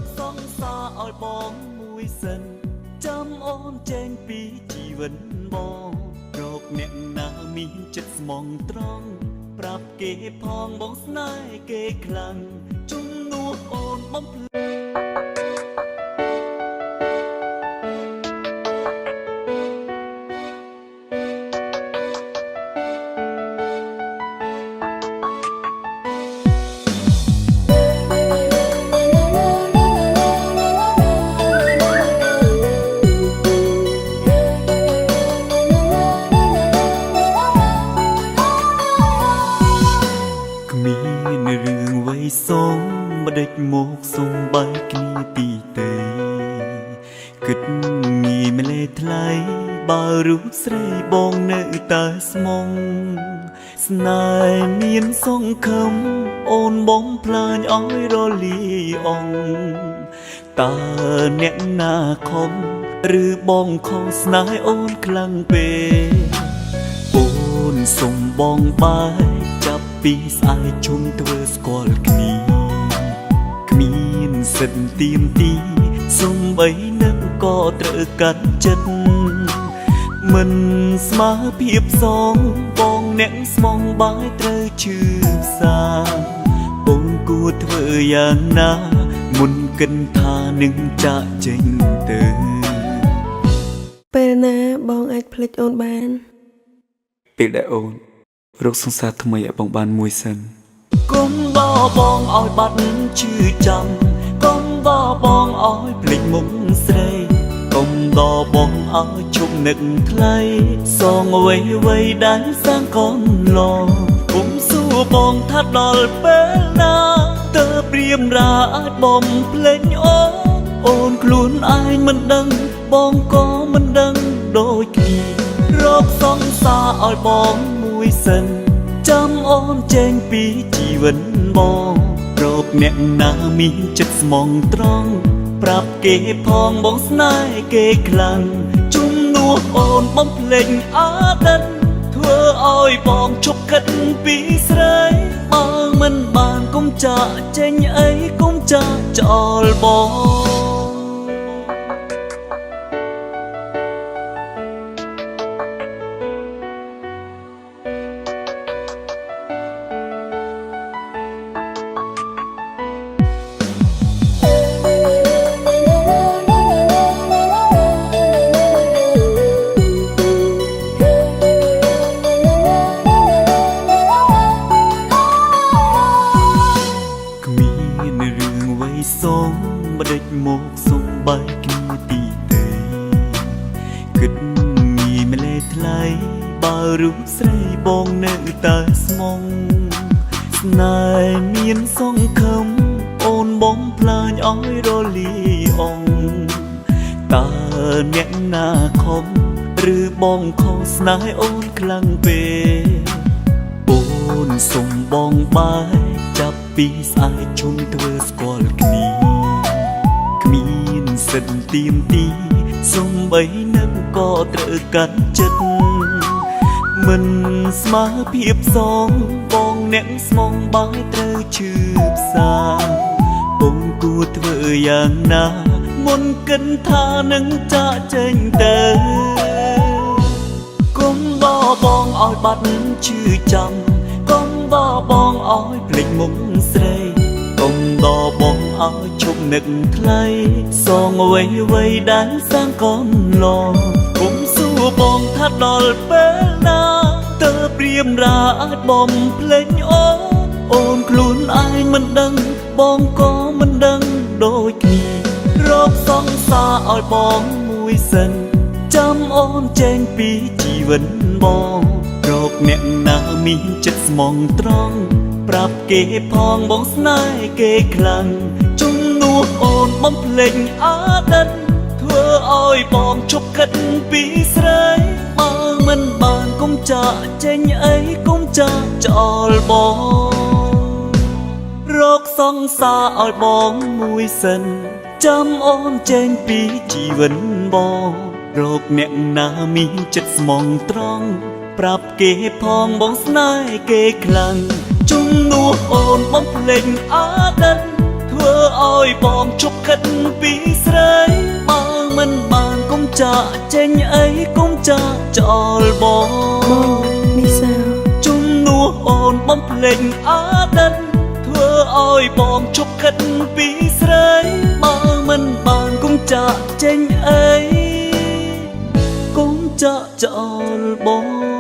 កសង្សារឲ្យបងមួយសិនចាំអូនចេញពីជីវិតបងរកអ្នកណាមានចិត្តស្មងត្រង់ប្រាប់គេផងបងស្នេហ៍គេខ្លាំងជំនួសអូនបំភ្លេចសូមបដិចមកសូមបាយគ្នាទីទេគិតងាយម្លេះថ្លៃបើរូបស្រីបងនៅតែស្មងស្នេហ៍មានសង្ឃឹមអូនបងផ្លាញឲ្យរលាយអងតើអ្នកណាខំឬបងខុសស្នេហ៍អូនខ្លាំងពេកអូនសុំបងបាយចាប់ពីស្អែកជុំធ្វើស្គាល់គ្នាគ្មានសិទ្ធទៀមទីសំបីនឹងក៏ត្រូវកាត់ចិត្តមិនស្មើភាពសងបងអ្នកស្មងបាយត្រូវឈឺផ្សាបងគួរធ្វើយ៉ាងណាមុនគិនថានឹងចាក់ចេញទៅពេលណាបងអាចភ្លេចអូនបានពេលដែលអូនរកសង្សារថ្មីឲ្យបងបានមួយសិនកុំបោបងឲ្យបាត់ឈឺចាំកុំបោបងឲ្យភ្លេចមុខស្រីកុំបោបងឲ្យជប់នឹកថ្លៃសងអ្វីដែលសាងកូនឡងកុំសួរបងថាដល់ពេលណាតើព្រាមរាអាចបំភ្លេចអូនខ្លួនឯងមិនដឹងបងក៏មិនដឹងដូចគ្នារកសង្សារឲ្យបងមួយសិនចាំអូនចេញពីជីវិតបងរកអ្នកណាមានចិត្តស្មងត្រង់ប្រាប់គេផងបងស្នេហ៍គេខ្លាំងជំនួសអូនបំភ្លេចអតីតធ្វើឲ្យបងឈប់គិតពីស្រីបើមិនបានកុំចាក់ចេញអីកុំចាក់ចោលបងសូមបដិចមកសូមបាយគ្នាទីទេគិតងាយម្លេះថ្លៃបើរូបស្រីបងនៅតែស្មងស្នេហ៍មានសង្ឃឹមអូនបងផ្លាញឲ្យរលាយអងតើអ្នកណាខំឬបងខុសស្នេហ៍អូនខ្លាំងពេកអូនសុំបងបាយចាប់ពីស្អែកជុំធ្វើស្គាល់គ្នាគ្មានសិទ្ធទៀមទីសំបីនឹងក៏ត្រូវកាត់ចិត្តមិនស្មើភាពសងបងអ្នកស្មងបាយត្រូវឈឺផ្សាបងគួរធ្វើយ៉ាងណាមុនគិនថានឹងចាក់ចេញទៅកុំបោបងឲ្យបាត់ឈឺចាំកុំបោបងឲ្យភ្លេចមុខស្រីកុំបោបងឲ្យឈប់នឹកថ្លៃសងអ្វីដែលសាងកូនឡងកុំសួរបងថាដល់ពេលណាតើព្រាមរាអាចបំភ្លេចអូនខ្លួនឯងមិនដឹងបងក៏មិនដឹងដូចគ្នារកសង្សារឲ្យបងមួយសិនចាំអូនចេញពីជីវិតបងរកអ្នកណាមានចិត្តស្មងត្រង់ប្រាប់គេផងបងស្នេហ៍គេខ្លាំងជំនួសអូនបំភ្លេចអតីតធ្វើឲ្យបងឈប់គិតពីស្រីបើមិនបានកុំចាក់ចេញអីកុំចាក់ចោលបងរកសង្សារឲ្យបងមួយសិនចាំអូនចេញពីជីវិតបងរកអ្នកណាមានចិត្តស្មងត្រង់ប្រាប់គេផងបងស្នេហ៍គេខ្លាំងជំនួសអូនបំភ្លេចអតីតធ្វើ ធ្វើឲ្យបងជប់ខិតពីស្រីបើមិនបានកុំចាក់ចេញអីកុំចាក់ចោលបង បងនេះសើ ជំនួសអូនបំភ្លេចអតីតធ្វើឲ្យបងជប់ខិតពីស្រីបើមិនបានកុំចាក់ចេញអីកុំចាក់ចោលបង